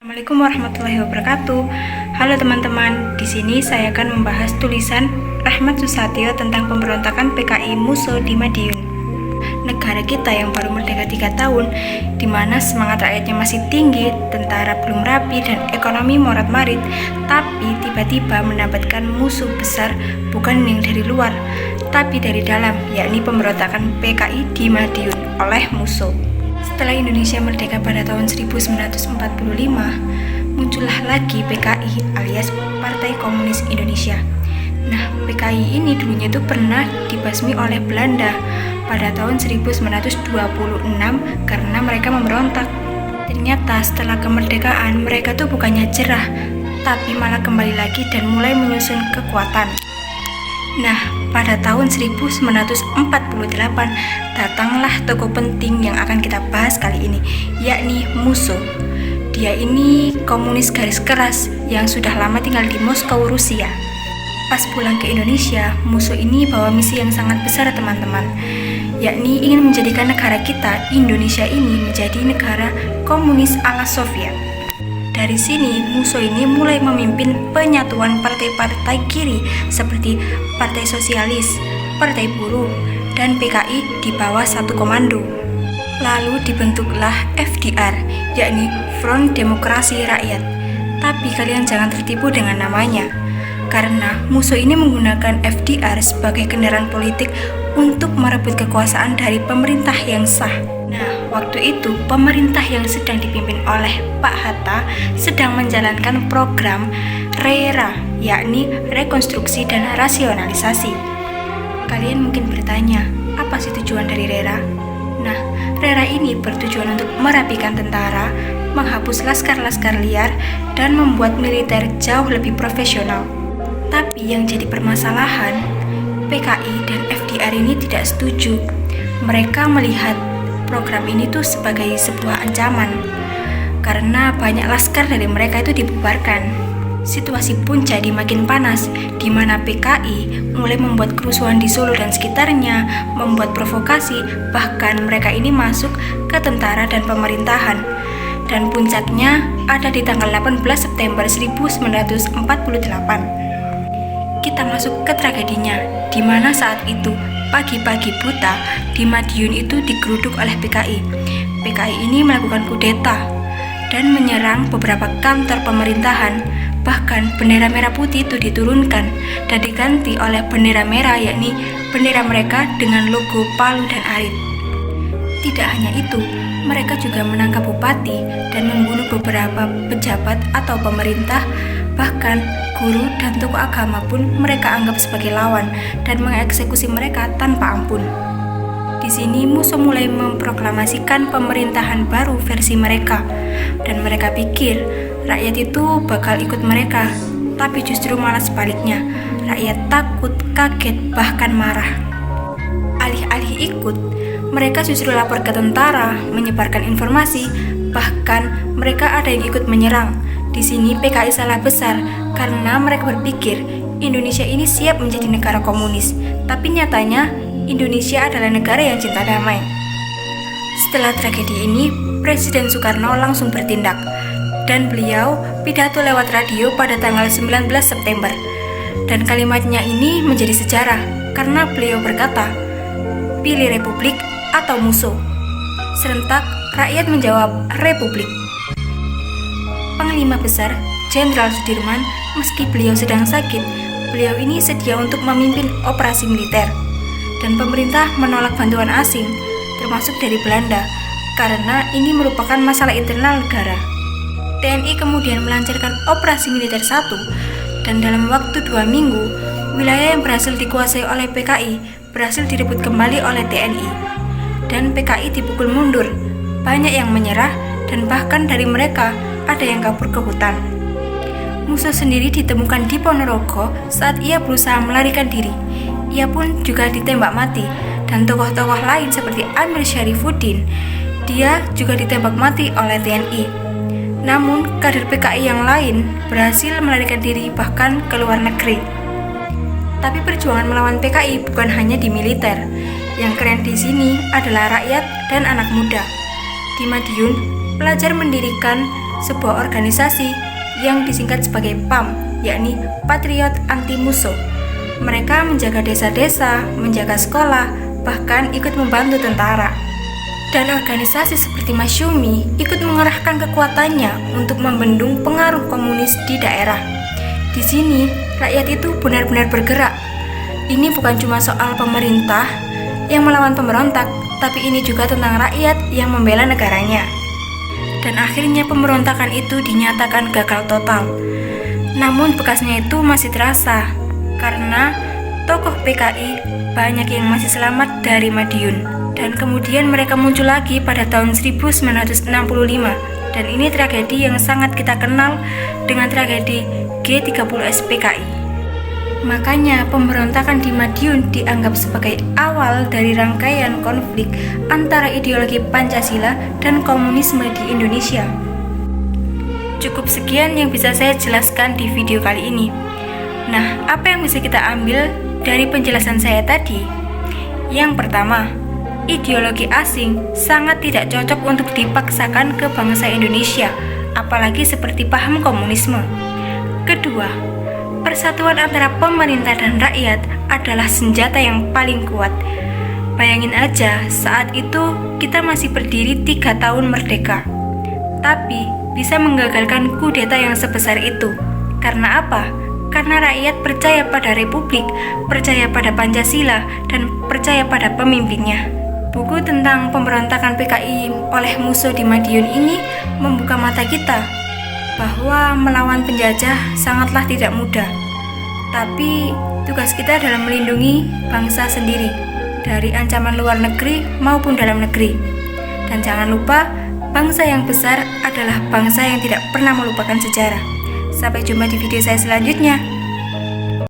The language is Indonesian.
Assalamualaikum warahmatullahi wabarakatuh. Halo teman-teman, di sini saya akan membahas tulisan Rahmat Susatyo tentang pemberontakan PKI Musso di Madiun. Negara kita yang baru merdeka 3 tahun, di mana semangat rakyatnya masih tinggi, tentara belum rapi, dan ekonomi morat-marit, tapi tiba-tiba mendapatkan musuh besar bukan yang dari luar, tapi dari dalam, yakni pemberontakan PKI di Madiun oleh Musso. Setelah Indonesia merdeka pada tahun 1945, muncullah lagi PKI alias Partai Komunis Indonesia. Nah, PKI ini dulunya itu pernah dibasmi oleh Belanda pada tahun 1926 karena mereka memberontak. Ternyata setelah kemerdekaan mereka tuh bukannya jerah, tapi malah kembali lagi dan mulai menyusun kekuatan. Nah, pada tahun 1948 datanglah tokoh penting yang akan kita bahas kali ini, yakni Musso. Dia ini komunis garis keras yang sudah lama tinggal di Moskow, Rusia. Pas pulang ke Indonesia, Musso ini bawa misi yang sangat besar teman-teman, yakni ingin menjadikan negara kita, Indonesia ini menjadi negara komunis ala Soviet. Dari sini, Musso ini mulai memimpin penyatuan partai-partai kiri seperti Partai Sosialis, Partai Buruh, dan PKI di bawah satu komando. Lalu dibentuklah FDR, yakni Front Demokrasi Rakyat. Tapi kalian jangan tertipu dengan namanya, karena Musso ini menggunakan FDR sebagai kendaraan politik untuk merebut kekuasaan dari pemerintah yang sah. Nah, waktu itu pemerintah yang sedang dipimpin oleh Pak Hatta sedang menjalankan program RERA, yakni rekonstruksi dan rasionalisasi. Kalian mungkin bertanya, apa sih tujuan dari RERA? Nah, RERA ini bertujuan untuk merapikan tentara, menghapus laskar-laskar liar, dan membuat militer jauh lebih profesional. Tapi yang jadi permasalahan, PKI dan FDR ini tidak setuju. Mereka melihat program ini tuh sebagai sebuah ancaman, karena banyak laskar dari mereka itu dibubarkan. Situasi pun jadi makin panas, di mana PKI mulai membuat kerusuhan di Solo dan sekitarnya, membuat provokasi, bahkan mereka ini masuk ke tentara dan pemerintahan. Dan puncaknya ada di tanggal 18 September 1948. Kita masuk ke tragedinya, di mana saat itu pagi-pagi buta di Madiun itu digeruduk oleh PKI. PKI ini melakukan kudeta dan menyerang beberapa kantor pemerintahan. Bahkan bendera merah putih itu diturunkan dan diganti oleh bendera merah, yakni bendera mereka dengan logo Palu dan Arit. Tidak hanya itu, mereka juga menangkap bupati dan membunuh beberapa pejabat atau pemerintah. Bahkan guru dan tokoh agama pun mereka anggap sebagai lawan dan mengeksekusi mereka tanpa ampun. Di sini Musso mulai memproklamasikan pemerintahan baru versi mereka, dan mereka pikir rakyat itu bakal ikut mereka, tapi justru malah sebaliknya. Rakyat takut, kaget, bahkan marah. Alih-alih ikut, mereka justru lapor ke tentara, menyebarkan informasi, bahkan mereka ada yang ikut menyerang. Di sini PKI salah besar karena mereka berpikir Indonesia ini siap menjadi negara komunis, tapi nyatanya Indonesia adalah negara yang cinta damai. Setelah tragedi ini, Presiden Soekarno langsung bertindak, dan beliau pidato lewat radio pada tanggal 19 September. Dan kalimatnya ini menjadi sejarah karena beliau berkata, "Pilih Republik atau Musso." Serentak rakyat menjawab Republik. Panglima Besar Jenderal Sudirman, meski beliau sedang sakit, beliau ini sedia untuk memimpin operasi militer. Dan pemerintah menolak bantuan asing, termasuk dari Belanda, karena ini merupakan masalah internal negara. TNI kemudian melancarkan operasi militer 1, dan dalam waktu 2 minggu, wilayah yang berhasil dikuasai oleh PKI berhasil direbut kembali oleh TNI. Dan PKI dipukul mundur, banyak yang menyerah, dan bahkan dari mereka ada yang kabur ke hutan. Musso sendiri ditemukan di Ponorogo saat ia berusaha melarikan diri. Ia pun juga ditembak mati, dan tokoh-tokoh lain seperti Amir Syarifuddin, dia juga ditembak mati oleh TNI. Namun, kader PKI yang lain berhasil melarikan diri bahkan ke luar negeri. Tapi perjuangan melawan PKI bukan hanya di militer. Yang keren di sini adalah rakyat dan anak muda. Di Madiun, pelajar mendirikan sebuah organisasi yang disingkat sebagai PAM, yakni Patriot Anti Musuh. Mereka menjaga desa-desa, menjaga sekolah, bahkan ikut membantu tentara. Dan organisasi seperti Masyumi ikut mengerahkan kekuatannya untuk membendung pengaruh komunis di daerah. Di sini, rakyat itu benar-benar bergerak. Ini bukan cuma soal pemerintah yang melawan pemberontak, tapi ini juga tentang rakyat yang membela negaranya. Dan akhirnya pemberontakan itu dinyatakan gagal total. Namun bekasnya itu masih terasa, karena tokoh PKI banyak yang masih selamat dari Madiun. Dan kemudian mereka muncul lagi pada tahun 1965. Dan ini tragedi yang sangat kita kenal dengan tragedi G30S PKI. Makanya pemberontakan di Madiun dianggap sebagai awal dari rangkaian konflik antara ideologi Pancasila dan komunisme di Indonesia. Cukup sekian yang bisa saya jelaskan di video kali ini. Nah, apa yang bisa kita ambil dari penjelasan saya tadi? Yang pertama, ideologi asing sangat tidak cocok untuk dipaksakan ke bangsa Indonesia, apalagi seperti paham komunisme. Kedua, persatuan antara pemerintah dan rakyat adalah senjata yang paling kuat. Bayangin aja, saat itu kita masih berdiri 3 tahun merdeka, tapi bisa menggagalkan kudeta yang sebesar itu. Karena apa? Karena rakyat percaya pada Republik, percaya pada Pancasila, dan percaya pada pemimpinnya. Buku tentang pemberontakan PKI oleh Musso di Madiun ini membuka mata kita bahwa melawan penjajah sangatlah tidak mudah. Tapi tugas kita adalah melindungi bangsa sendiri dari ancaman luar negeri maupun dalam negeri. Dan jangan lupa, bangsa yang besar adalah bangsa yang tidak pernah melupakan sejarah. Sampai jumpa di video saya selanjutnya.